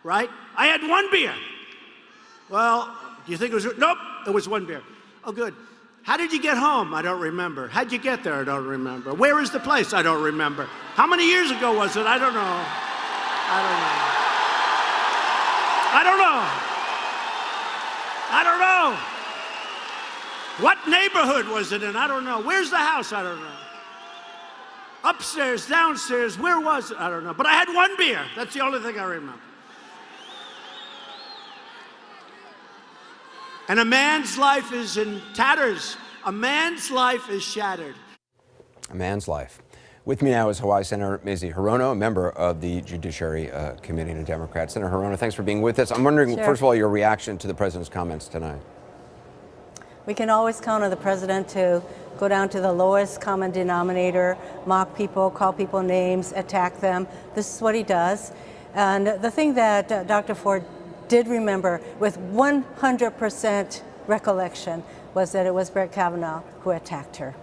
right? I had one beer. Well, do you think it was, nope, it was one beer. Oh, good. How did you get home? I don't remember. How'd you get there? I don't remember. Where is the place? I don't remember. How many years ago was it? I don't know. I don't know. I don't know. What neighborhood was it in? I don't know. Where's the house? I don't know. Upstairs, downstairs, where was it? I don't know. But I had one beer. That's the only thing I remember. And a man's life is in tatters. A man's life is shattered. A man's life. With me now is Hawaii Senator Mazie Hirono, a member of the Judiciary Committee and a Democrat. Senator Hirono, thanks for being with us. I'm wondering, first of all, your reaction to the president's comments tonight. We can always count on the president to go down to the lowest common denominator, mock people, call people names, attack them. This is what he does. And the thing that Dr. Ford did remember with 100% recollection was that it was Brett Kavanaugh who attacked her.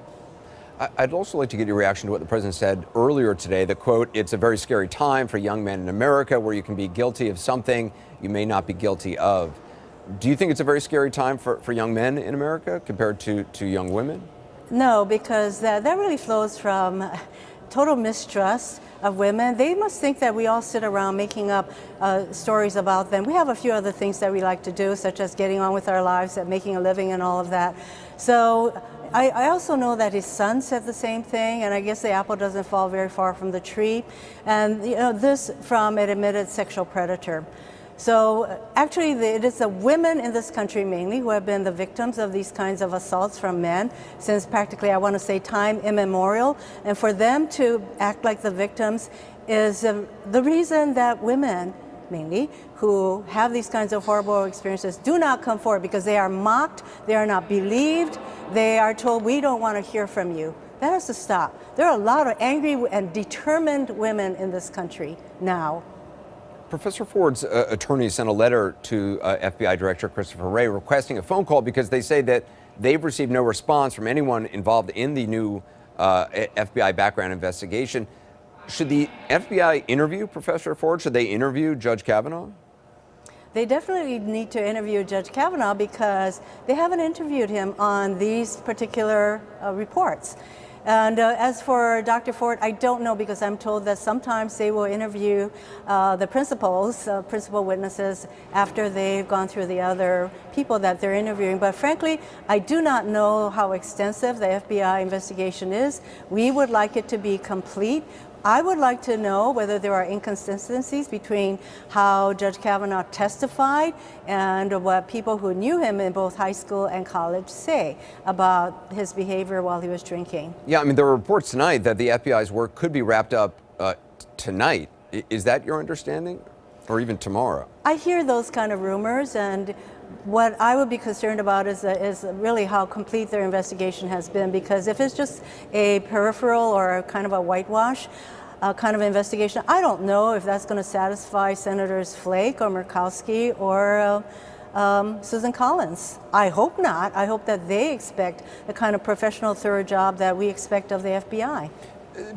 I'd also like to get your reaction to what the president said earlier today, the quote, "It's a very scary time for young men in America where you can be guilty of something you may not be guilty of." Do you think it's a very scary time for young men in America compared to young women? No, because that really flows from total mistrust of women. They must think that we all sit around making up stories about them. We have a few other things that we like to do, such as getting on with our lives and making a living and all of that. So I also know that his son said the same thing, and I guess the apple doesn't fall very far from the tree. And this from an admitted sexual predator. So actually, it is the women in this country mainly who have been the victims of these kinds of assaults from men since practically, I want to say, time immemorial. And for them to act like the victims is the reason that women, mainly, who have these kinds of horrible experiences do not come forward, because they are mocked, they are not believed, they are told, we don't want to hear from you. That has to stop. There are a lot of angry and determined women in this country now. Professor Ford's attorney sent a letter to FBI Director Christopher Wray requesting a phone call because they say that they've received no response from anyone involved in the new FBI background investigation. Should the FBI interview Professor Ford? Should they interview Judge Kavanaugh? They definitely need to interview Judge Kavanaugh because they haven't interviewed him on these particular reports. And as for Dr. Ford, I don't know, because I'm told that sometimes they will interview the principal witnesses after they've gone through the other people that they're interviewing. But frankly, I do not know how extensive the FBI investigation is. We would like it to be complete. I would like to know whether there are inconsistencies between how Judge Kavanaugh testified and what people who knew him in both high school and college say about his behavior while he was drinking. Yeah, I mean, there were reports tonight that the FBI's work could be wrapped up tonight. Is that your understanding? Or even tomorrow? I hear those kind of rumors, and what I would be concerned about is really how complete their investigation has been, because if it's just a peripheral or kind of a whitewash kind of investigation, I don't know if that's going to satisfy Senators Flake or Murkowski or Susan Collins. I hope not. I hope that they expect the kind of professional, thorough job that we expect of the FBI.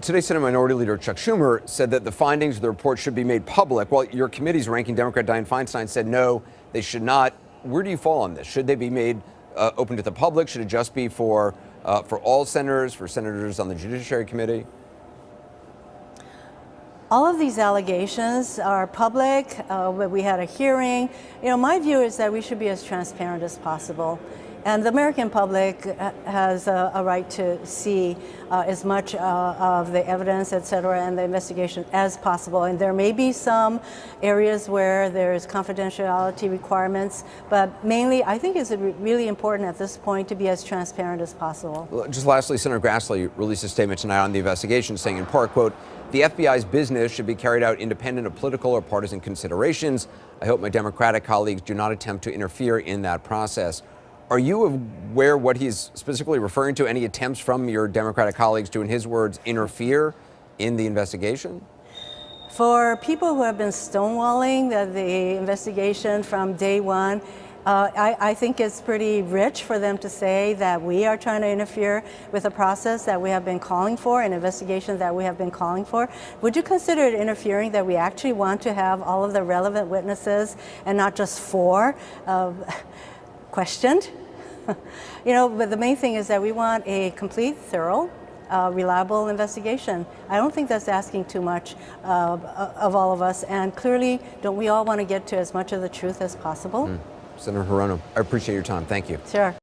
Today, Senate Minority Leader Chuck Schumer said that the findings of the report should be made public, while your committee's ranking Democrat Dianne Feinstein said no, they should not. Where do you fall on this? Should they be made open to the public? Should it just be for all senators, for senators on the Judiciary Committee? All of these allegations are public. We had a hearing. My view is that we should be as transparent as possible. And the American public has a right to see as much of the evidence, et cetera, and the investigation as possible. And there may be some areas where there's confidentiality requirements, but mainly I think it's really important at this point to be as transparent as possible. Well, just lastly, Senator Grassley released a statement tonight on the investigation saying in part, quote, "The FBI's business should be carried out independent of political or partisan considerations. I hope my Democratic colleagues do not attempt to interfere in that process." Are you aware what he's specifically referring to? Any attempts from your Democratic colleagues to, in his words, interfere in the investigation? For people who have been stonewalling the investigation from day one, I think it's pretty rich for them to say that we are trying to interfere with a process that we have been calling for, an investigation that we have been calling for. Would you consider it interfering that we actually want to have all of the relevant witnesses and not just 4 questioned? But the main thing is that we want a complete, thorough, reliable investigation. I don't think that's asking too much of all of us, and clearly, don't we all want to get to as much of the truth as possible? Senator Hirono, I appreciate your time. Thank you. Sure.